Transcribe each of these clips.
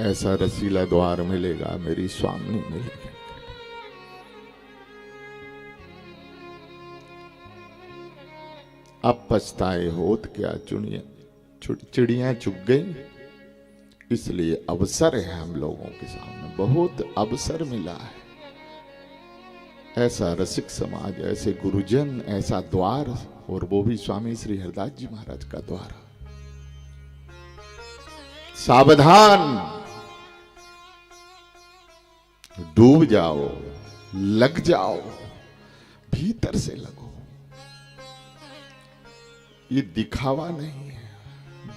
ऐसा रसीला द्वार मिलेगा मेरी स्वामी मिलेगी। अब पछताए होत क्या चिड़ियां चुग गई। इसलिए अवसर है हम लोगों के सामने, बहुत अवसर मिला है। ऐसा रसिक समाज, ऐसे गुरुजन, ऐसा द्वार, और वो भी स्वामी श्री हरदास जी महाराज का द्वार। सावधान, डूब जाओ, लग जाओ, भीतर से लगो। ये दिखावा नहीं है,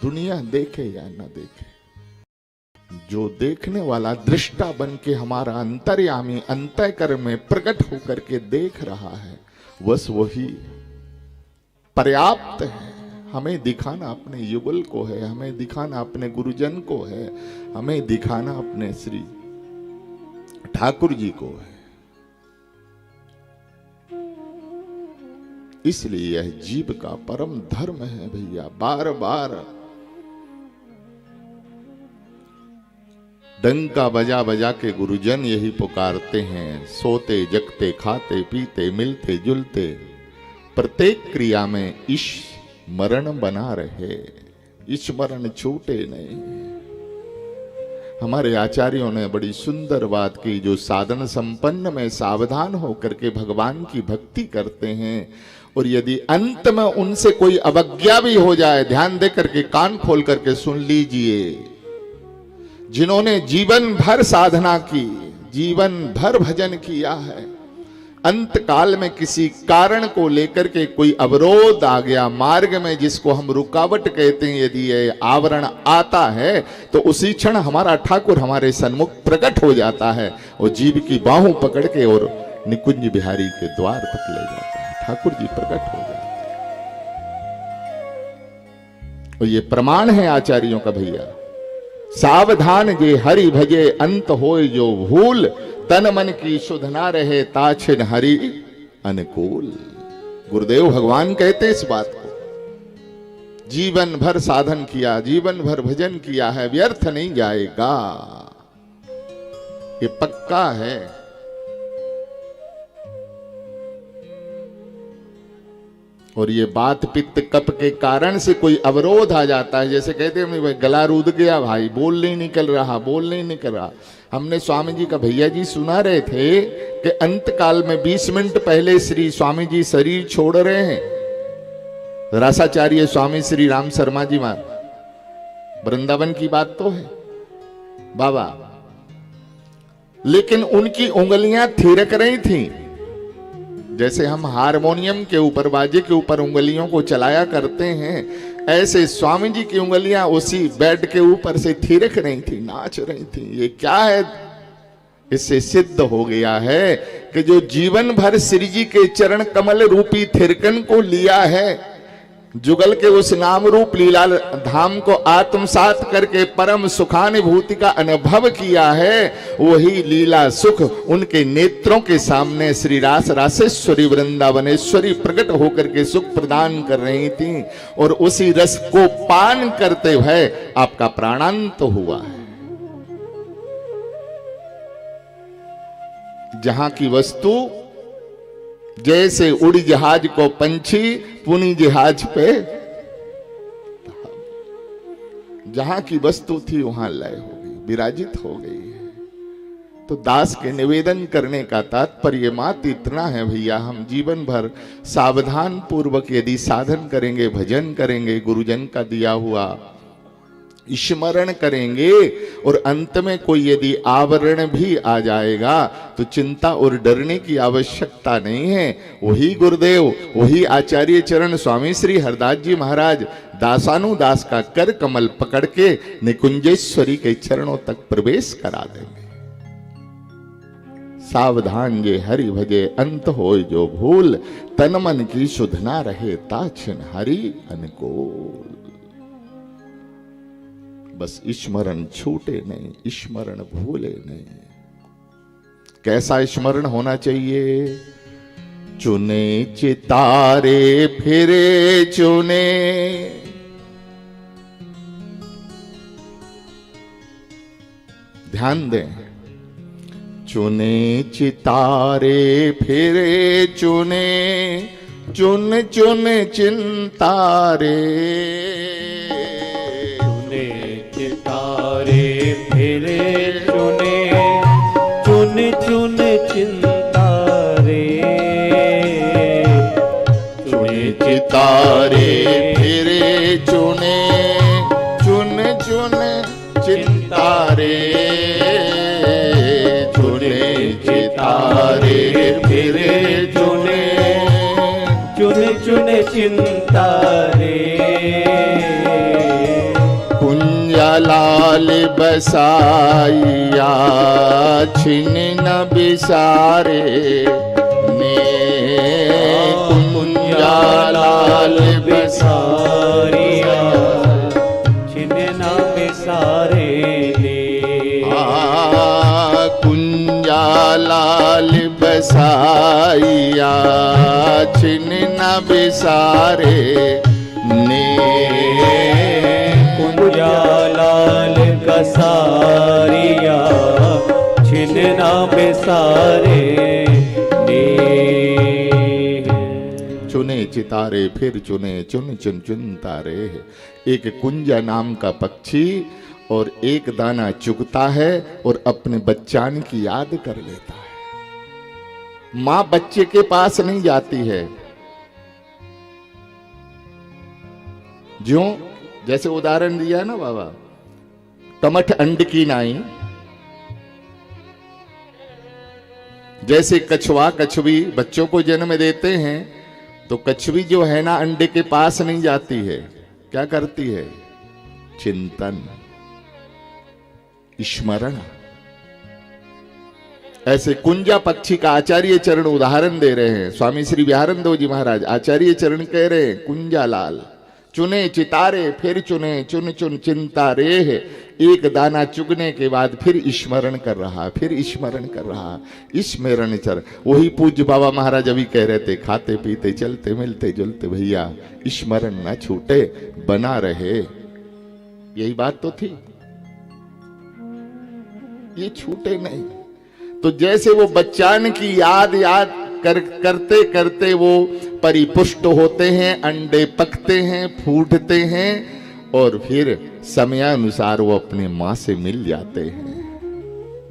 दुनिया देखे या न देखे, जो देखने वाला दृष्टा बन के हमारा अंतर्यामी अंतःकरण में प्रकट होकर के देख रहा है, बस वही पर्याप्त है। हमें दिखाना अपने युगल को है, हमें दिखाना अपने गुरुजन को है, हमें दिखाना अपने श्री ठाकुर जी को है। इसलिए यह जीव का परम धर्म है भैया। बार बार डंका बजा बजा के गुरुजन यही पुकारते हैं, सोते जगते खाते पीते मिलते जुलते प्रत्येक क्रिया में स्मरण बना रहे, स्मरण छूटे नहीं। हमारे आचार्यों ने बड़ी सुंदर बात की, जो साधन संपन्न में सावधान होकर के भगवान की भक्ति करते हैं, और यदि अंत में उनसे कोई अवज्ञा भी हो जाए, ध्यान दे करके कान खोल करके सुन लीजिए, जिन्होंने जीवन भर साधना की, जीवन भर भजन किया है, अंत काल में किसी कारण को लेकर के कोई अवरोध आ गया मार्ग में, जिसको हम रुकावट कहते हैं, यदि ये आवरण आता है तो उसी क्षण हमारा ठाकुर हमारे सन्मुख प्रकट हो जाता है, और जीव की बाहों पकड़ के और निकुंज बिहारी के द्वार तक ले जाता है। ठाकुर जी प्रकट हो जाते हैं, और ये प्रमाण है आचार्यों का भैया। सावधान जे हरि भजे अंत होय जो भूल, तन मन की शुद्ध ना रहे ताछिन हरि अनुकूल। गुरुदेव भगवान कहते इस बात को, जीवन भर साधन किया, जीवन भर भजन किया है, व्यर्थ नहीं जाएगा, ये पक्का है। और ये बात पित्त कप के कारण से कोई अवरोध आ जाता है, जैसे कहते हैं गला रूद गया भाई, बोल नहीं निकल रहा, बोल नहीं निकल रहा। हमने स्वामी जी का भैया जी सुना रहे थे कि अंत काल में 20 मिनट पहले श्री स्वामी जी शरीर छोड़ रहे हैं। रासाचार्य स्वामी श्री राम शर्मा जी महाराज, वृंदावन की बात तो है बाबा, लेकिन उनकी उंगलियां थिरक रही थी, जैसे हम हारमोनियम के ऊपर, बाजे के ऊपर उंगलियों को चलाया करते हैं, ऐसे स्वामी जी की उंगलियां उसी बेड के ऊपर से थिरक रही थी, नाच रही थी। ये क्या है? इससे सिद्ध हो गया है कि जो जीवन भर श्री जी के चरण कमल रूपी थिरकन को लिया है, जुगल के उस नाम रूप लीला धाम को आत्मसात करके परम सुखानुभूति का अनुभव किया है, वही लीला सुख उनके नेत्रों के सामने श्री रास रासेश्वरी वृंदावनेश्वरी प्रकट होकर के सुख प्रदान कर रही थी, और उसी रस को पान करते हुए आपका प्राणांत हुआ है। जहां की वस्तु जैसे उड़ी जहाज को पंछी, पुनी जहाज पे, जहां की वस्तु थी वहां लय हो गई, विराजित हो गई है। तो दास के निवेदन करने का तात्पर्य मात्र इतना है भैया, हम जीवन भर सावधान पूर्वक यदि साधन करेंगे, भजन करेंगे, गुरुजन का दिया हुआ स्मरण करेंगे, और अंत में कोई यदि आवरण भी आ जाएगा तो चिंता और डरने की आवश्यकता नहीं है। वही गुरुदेव, वही आचार्य चरण स्वामी श्री हरदास जी महाराज दासानुदास का कर कमल पकड़ के निकुंजेश्वरी के चरणों तक प्रवेश करा देंगे। सावधान जे हरि भजे अंत होय जो भूल, तन मन की शुद्ध ना रहे ताछिन हरि अनुकूल। बस स्मरण छूटे नहीं, स्मरण भूले नहीं। कैसा स्मरण होना चाहिए? चुने चितारे फिरे चुने, ध्यान दें। चुने चितारे फिरे चुने, चुन चुन चिंतारे। चुने चितारे फिरे चुने, चुन चुन चिंतारे। चुने चितारे फिरे चुने, चुन चुन चिंतारे। चुने चितारे फिरे चुने, चुन चुन चिंतारे। कुंजा लाल बसाइया छिन न बिसारे ने। कुंजा लाल बिसारिया छिन न बिसारे ने। कुंजा लाल बसाइया छिन न बिसारे ने। कुंजा लाल कसारिया छिन न बिसारे ने। चुने चितारे फिर चुने, चुन चुन चुन तारे। एक कुंजा नाम का पक्षी और एक दाना चुगता है और अपने बच्चान की याद कर लेता है। मां बच्चे के पास नहीं जाती है। ज्यों जैसे उदाहरण दिया ना बाबा, कमठ अंड की नाई। जैसे कछुआ कछुवी बच्चों को जन्म देते हैं तो कछुवी जो है ना अंडे के पास नहीं जाती है, क्या करती है? चिंतन, स्मरण। ऐसे कुंजा पक्षी का आचार्य चरण उदाहरण दे रहे हैं। स्वामी श्री विहारंदो जी महाराज आचार्य चरण कह रहे हैं, कुंजा लाल चुने चितारे फिर चुने, चुन चुन चिंता रे है। एक दाना चुगने के बाद फिर स्मरण कर रहा, फिर स्मरण कर रहा, स्मरण चर। वही पूज्य बाबा महाराज अभी कह रहे थे, खाते पीते चलते मिलते जुलते भैया स्मरण न छूटे, बना रहे। यही बात तो थी, ये छूटे नहीं। तो जैसे वो बच्चान की याद करते करते वो परिपुष्ट होते हैं, अंडे पकते हैं, फूटते हैं और फिर समयानुसार वो अपने मां से मिल जाते हैं।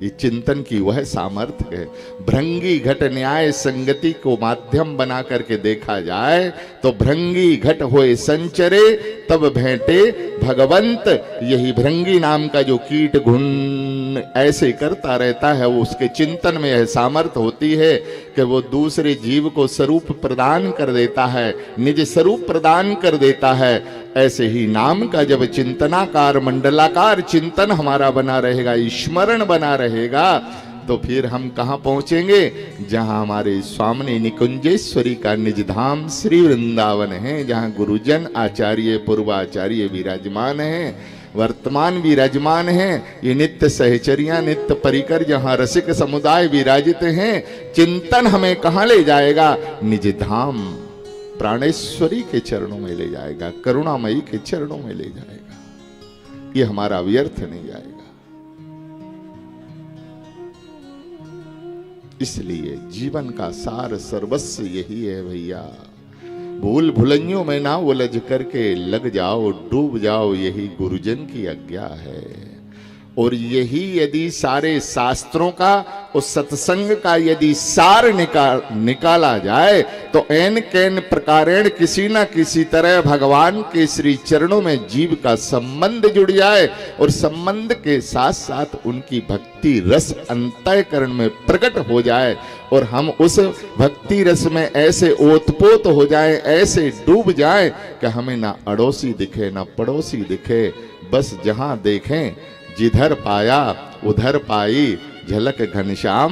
ये चिंतन की वह सामर्थ्य है। भृंगी घट न्याय संगति को माध्यम बना करके देखा जाए तो भृंगी घट होए संचरे तब भेंटे भगवंत। यही भृंगी नाम का जो कीट घुन ऐसे करता रहता है, वो उसके चिंतन में यह सामर्थ्य होती है कि वो दूसरे जीव को स्वरूप प्रदान कर देता है, निज स्वरूप प्रदान कर देता है। ऐसे ही नाम का जब चिंतनाकार मंडलाकार चिंतन हमारा बना रहेगा, स्मरण बना रहेगा, तो फिर हम कहाँ पहुंचेंगे? जहां हमारे स्वामी निकुंजेश्वरी का निज धाम श्री वृंदावन है, जहां गुरुजन आचार्य पूर्वाचार्य विराजमान हैं, वर्तमान विराजमान हैं। ये नित्य सहचरियां नित्य परिकर जहां रसिक समुदाय विराजित हैं। चिंतन हमें कहाँ ले जाएगा? निज धाम प्राणेश्वरी के चरणों में ले जाएगा, करुणामयी के चरणों में ले जाएगा। ये हमारा व्यर्थ नहीं जाएगा। इसलिए जीवन का सार सर्वस्व यही है भैया। भूल भुलैयों में ना उलझ करके लग जाओ, डूब जाओ, यही गुरुजन की आज्ञा है। और यही यदि सारे शास्त्रों का और सत्संग का यदि सार निकाला जाए तो एन कैन प्रकारेण किसी न किसी तरह भगवान के श्री चरणों में जीव का संबंध जुड़ जाए और संबंध के साथ साथ उनकी भक्ति रस अंतःकरण में प्रकट हो जाए और हम उस भक्ति रस में ऐसे ओतपोत हो जाएं, ऐसे डूब जाएं कि हमें ना अड़ोसी दिखे ना पड़ोसी दिखे। बस जहां देखें जिधर पाया उधर पाई झलक घनश्याम